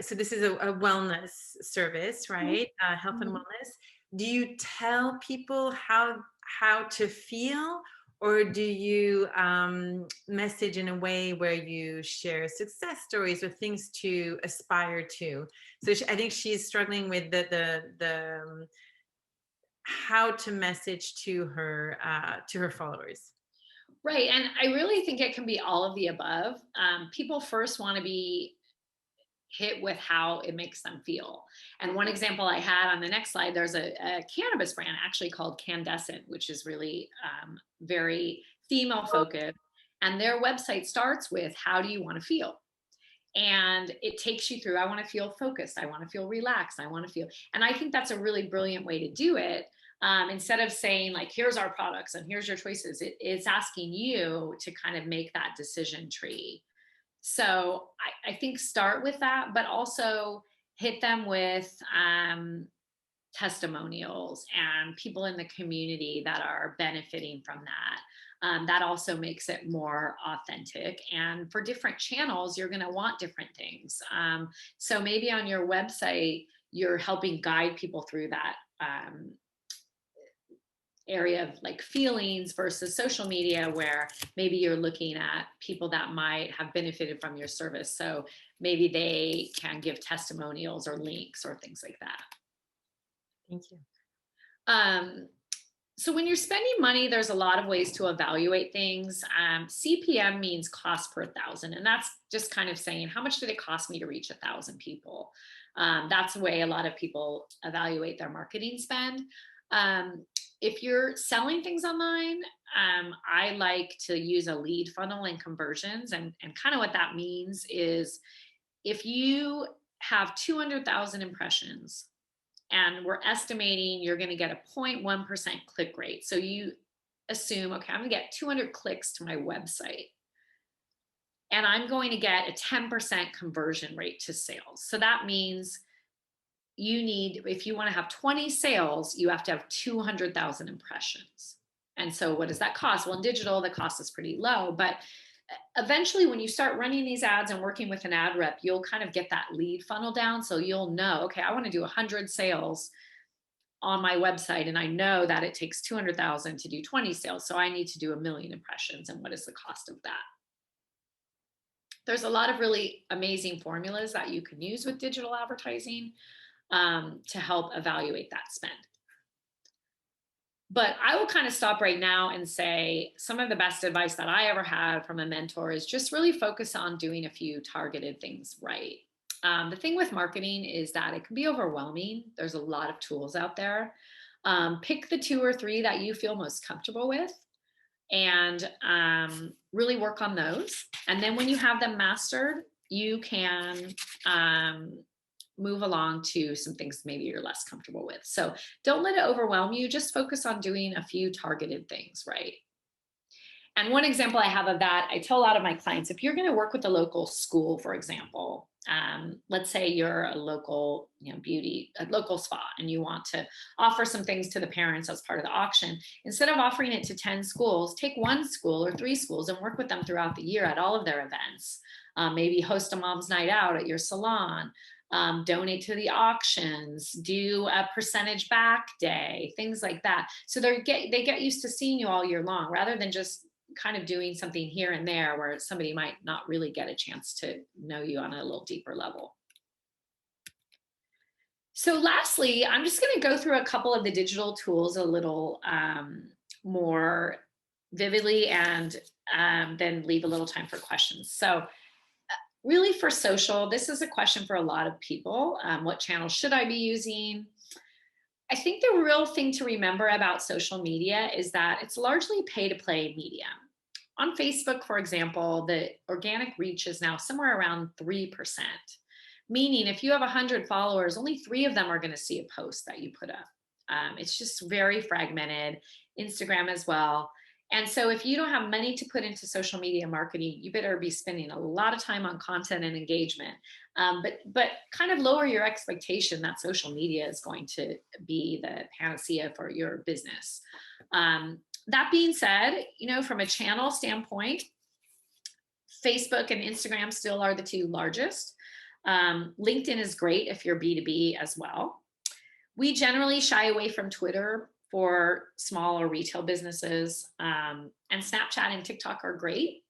A: so this is a wellness service, right? Health and
C: Mhm.
A: wellness. Do you tell people how to feel, or do you message in a way where you share success stories or things to aspire to? So I think she's struggling with the how to message to her followers.
C: Right. And I really think it can be all of the above. People first want to be hit with how it makes them feel. And one example I had on the next slide, there's a cannabis brand actually called Candescent, which is really very female focused. And their website starts with, how do you want to feel? And it takes you through, I want to feel focused, I want to feel relaxed, I want to feel, and I think that's a really brilliant way to do it. Instead of saying like, here's our products and here's your choices, it's asking you to kind of make that decision tree. So I think start with that, but also hit them with testimonials and people in the community that are benefiting from that. That also makes it more authentic. And for different channels, you're going to want different things. So maybe on your website, you're helping guide people through that area of like feelings versus social media, where maybe you're looking at people that might have benefited from your service. So maybe they can give testimonials or links or things like that.
A: Thank you.
C: Um, so when you're spending money, there's a lot of ways to evaluate things. CPM means cost per thousand, and that's just kind of saying, how much did it cost me to reach 1,000 people? That's the way a lot of people evaluate their marketing spend. If you're selling things online, I like to use a lead funnel and conversions. And kind of what that means is, if you have 200,000 impressions, and we're estimating you're going to get a 0.1% click rate. So you assume, okay, I'm going to get 200 clicks to my website, and I'm going to get a 10% conversion rate to sales. So that means you need, if you want to have 20 sales, you have to have 200,000 impressions. And so what does that cost? Well, in digital, the cost is pretty low, but eventually when you start running these ads and working with an ad rep, you'll kind of get that lead funnel down. So you'll know, okay, I want to do 100 sales on my website, and I know that it takes 200,000 to do 20 sales. So I need to do 1,000,000 impressions. And what is the cost of that? There's a lot of really amazing formulas that you can use with digital advertising to help evaluate that spend. But I will kind of stop right now and say some of the best advice that I ever had from a mentor is just really focus on doing a few targeted things right. The thing with marketing is that it can be overwhelming. There's a lot of tools out there. Pick the 2 or 3 that you feel most comfortable with, and really work on those. And then when you have them mastered, you can move along to some things maybe you're less comfortable with. So don't let it overwhelm you. Just focus on doing a few targeted things, right? And one example I have of that, I tell a lot of my clients, if you're going to work with a local school, for example, let's say you're a local, a local spa, and you want to offer some things to the parents as part of the auction. Instead of offering it to 10 schools, take 1 school or 3 schools and work with them throughout the year at all of their events. Maybe host a mom's night out at your salon. Donate to the auctions, do a percentage back day, things like that. So they get used to seeing you all year long, rather than just kind of doing something here and there where somebody might not really get a chance to know you on a little deeper level. So lastly, I'm just going to go through a couple of the digital tools a little more vividly, and then leave a little time for questions. So really for social, this is a question for a lot of people. What channel should I be using? I think the real thing to remember about social media is that it's largely pay-to-play media. On Facebook, for example, the organic reach is now somewhere around 3%, meaning if you have 100 followers, only 3 of them are going to see a post that you put up. It's just very fragmented. Instagram as well. And so if you don't have money to put into social media marketing, you better be spending a lot of time on content and engagement. But kind of lower your expectation that social media is going to be the panacea for your business. That being said, from a channel standpoint, Facebook and Instagram still are the 2 largest. LinkedIn is great if you're B2B as well. We generally shy away from Twitter for small or retail businesses, and Snapchat and TikTok are great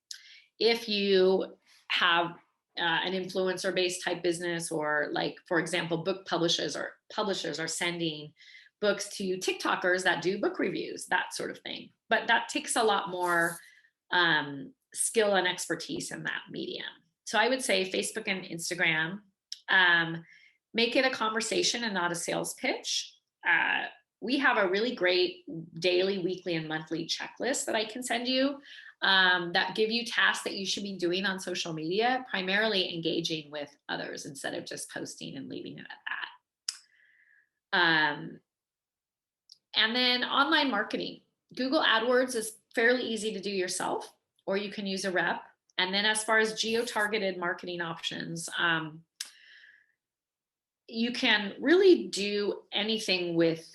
C: if you have an influencer-based type business, or like, for example, book publishers are sending books to TikTokers that do book reviews, that sort of thing. But that takes a lot more skill and expertise in that medium. So I would say Facebook and Instagram. Make it a conversation and not a sales pitch. We have a really great daily, weekly, and monthly checklist that I can send you that give you tasks that you should be doing on social media, primarily engaging with others instead of just posting and leaving it at that. And then online marketing. Google AdWords is fairly easy to do yourself, or you can use a rep. And then as far as geo-targeted marketing options, you can really do anything with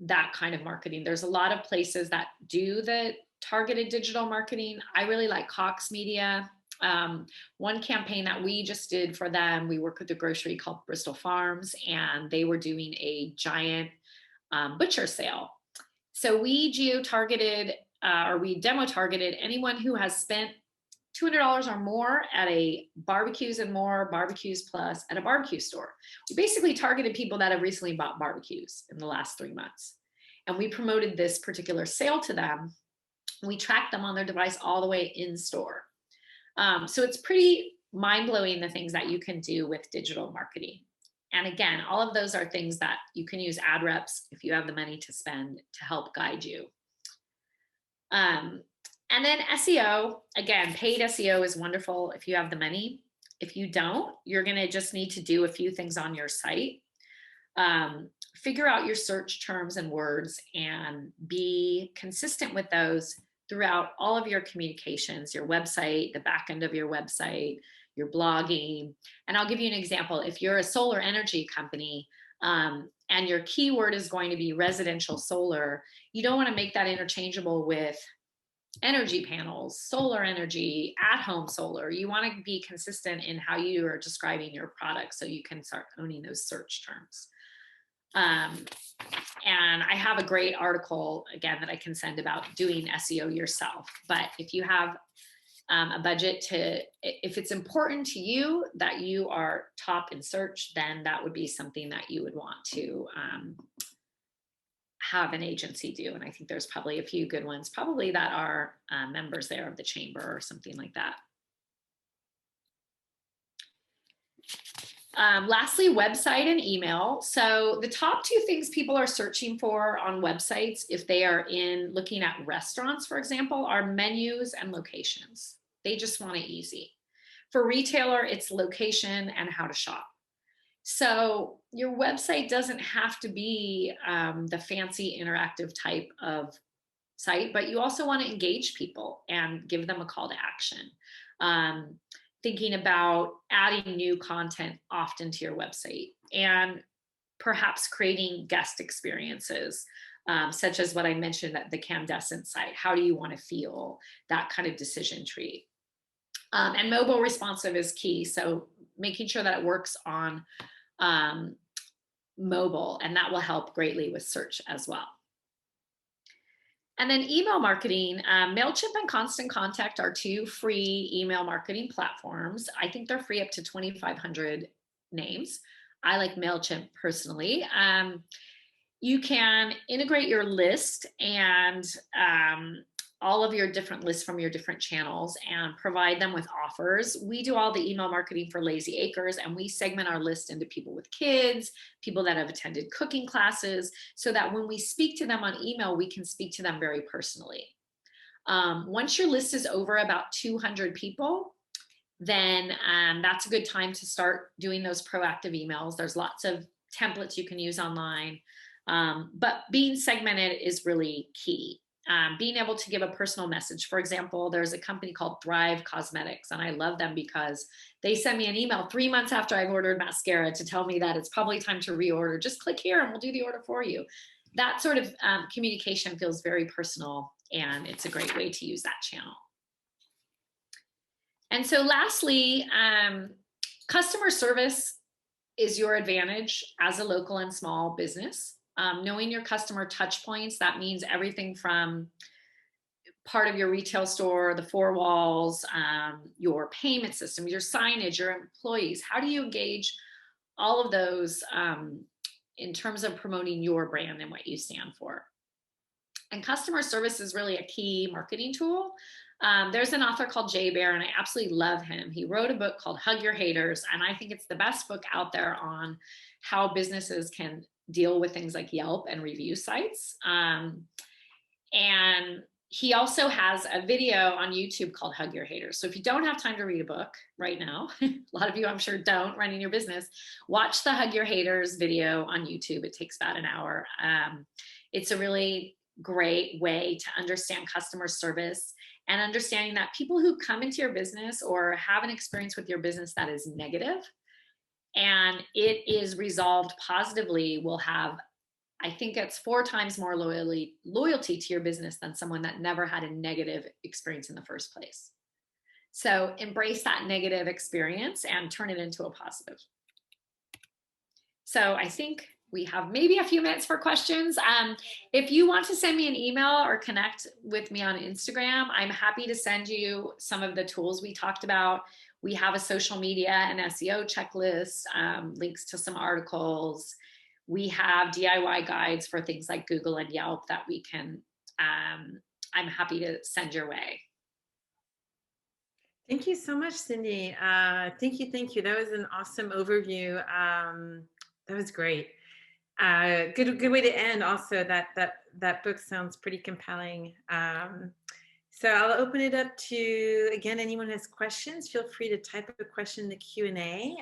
C: that kind of marketing. There's a lot of places that do the targeted digital marketing. I really like Cox Media. One campaign that we just did for them, we work with a grocery called Bristol Farms, and they were doing a giant butcher sale. So we geo-targeted, or we demo-targeted anyone who has spent $200 or more at a Barbecues and More, Barbecues Plus at a barbecue store. We basically targeted people that have recently bought barbecues in the last 3 months. And we promoted this particular sale to them. We tracked them on their device all the way in store. So it's pretty mind-blowing, the things that you can do with digital marketing. And again, all of those are things that you can use ad reps if you have the money to spend to help guide you. And then SEO, again, paid SEO is wonderful if you have the money. If you don't, you're going to just need to do a few things on your site. Figure out your search terms and words and be consistent with those throughout all of your communications, your website, the back end of your website, your blogging. And I'll give you an example. If you're a solar energy company, and your keyword is going to be residential solar, you don't want to make that interchangeable with energy panels, solar energy, at-home solar. You want to be consistent in how you are describing your product so you can start owning those search terms. And I have a great article, again, that I can send about doing SEO yourself. But if you have a budget if it's important to you that you are top in search, then that would be something that you would want to have an agency do. And I think there's probably a few good ones, probably that are members there of the chamber or something like that. Lastly, website and email. So the top 2 things people are searching for on websites, if they are looking at restaurants, for example, are menus and locations. They just want it easy. For retailer, it's location and how to shop. So your website doesn't have to be the fancy interactive type of site, but you also want to engage people and give them a call to action. Thinking about adding new content often to your website, and perhaps creating guest experiences, such as what I mentioned at the Candescent site. How do you want to feel? That kind of decision tree. And mobile responsive is key. So making sure that it works on mobile, and that will help greatly with search as well. And then email marketing, MailChimp and Constant Contact are two free email marketing platforms. I think they're free up to 2,500 names. I like MailChimp personally. You can integrate your list and all of your different lists from your different channels and provide them with offers. We do all the email marketing for Lazy Acres, and we segment our list into people with kids, people that have attended cooking classes, so that when we speak to them on email, we can speak to them very personally. Once your list is over about 200 people, then that's a good time to start doing those proactive emails. There's lots of templates you can use online, but being segmented is really key. Being able to give a personal message. For example, there's a company called Thrive Cosmetics, and I love them because they send me an email 3 months after I've ordered mascara to tell me that it's probably time to reorder. Just click here and we'll do the order for you. That sort of communication feels very personal, and it's a great way to use that channel. And so lastly, customer service is your advantage as a local and small business. Knowing your customer touch points, that means everything from part of your retail store, the four walls, your payment system, your signage, your employees. How do you engage all of those in terms of promoting your brand and what you stand for? And customer service is really a key marketing tool. There's an author called Jay Bear, and I absolutely love him. He wrote a book called Hug Your Haters, and I think it's the best book out there on how businesses can deal with things like Yelp and review sites. And he also has a video on YouTube called Hug Your Haters. So if you don't have time to read a book right now, a lot of you I'm sure don't, running your business, watch the Hug Your Haters video on YouTube. It takes about an hour. It's a really great way to understand customer service and understanding that people who come into your business or have an experience with your business that is negative and it is resolved positively will have, I think it's 4 times more loyalty to your business than someone that never had a negative experience in the first place. So embrace that negative experience and turn it into a positive. So I think we have maybe a few minutes for questions. If you want to send me an email or connect with me on Instagram, I'm happy to send you some of the tools we talked about. We have a social media and SEO checklist, links to some articles. We have DIY guides for things like Google and Yelp that we can, I'm happy to send your way.
A: Thank you so much, Cyndi. Thank you. That was an awesome overview. That was great. Good way to end. Also, that book sounds pretty compelling. So I'll open it up to, again, anyone who has questions. Feel free to type a question in the Q&A.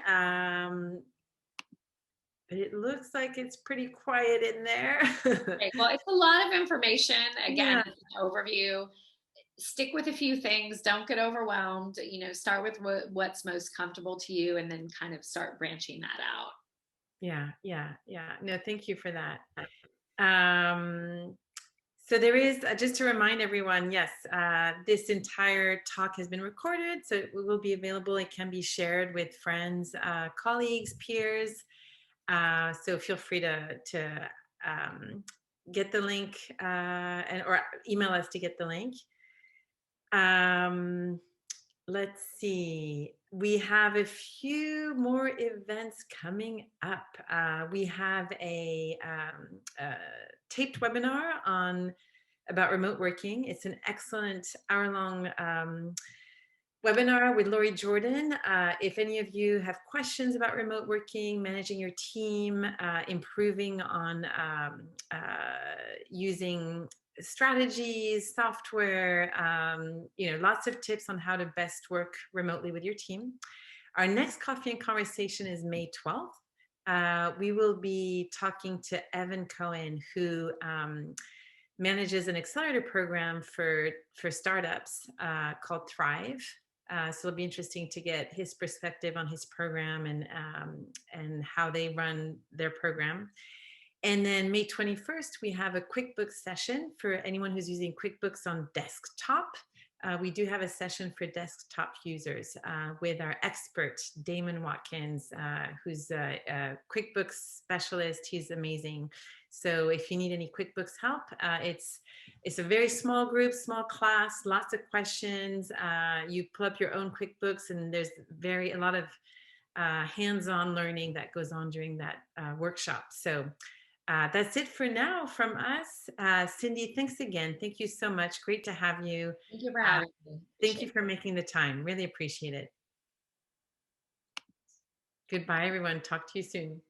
A: But it looks like it's pretty quiet in there.
C: Okay, well, it's a lot of information. Again,
A: Yeah.
C: it's an overview. Stick with a few things. Don't get overwhelmed. Start with what's most comfortable to you, and then kind of start branching that out.
A: Yeah. No, thank you for that. So there is, just to remind everyone, yes, this entire talk has been recorded, so it will be available. It can be shared with friends, colleagues, peers. So feel free to get the link or email us to get the link. Let's see. We have a few more events coming up. We have a taped webinar about remote working. It's an excellent hour-long webinar with Lori Jordan. If any of you have questions about remote working, managing your team, improving on using strategies, software, lots of tips on how to best work remotely with your team. Our next Coffee and Conversation is May 12th. We will be talking to Evan Cohen, who manages an accelerator program for startups called Thrive. So it'll be interesting to get his perspective on his program and how they run their program. And then May 21st, we have a QuickBooks session for anyone who's using QuickBooks on desktop. we do have a session for desktop users with our expert, Damon Watkins, who's a QuickBooks specialist. He's amazing. So if you need any QuickBooks help, it's a very small group, small class, lots of questions. You pull up your own QuickBooks, and there's a lot of hands-on learning that goes on during that workshop. So that's it for now from us. Cyndi, thanks again. Thank you so much. Great to have you.
C: Thank you for
A: Uh,
C: having me.
A: thank
C: Appreciate
A: you for making the time. Really appreciate it. Goodbye, everyone. Talk to you soon.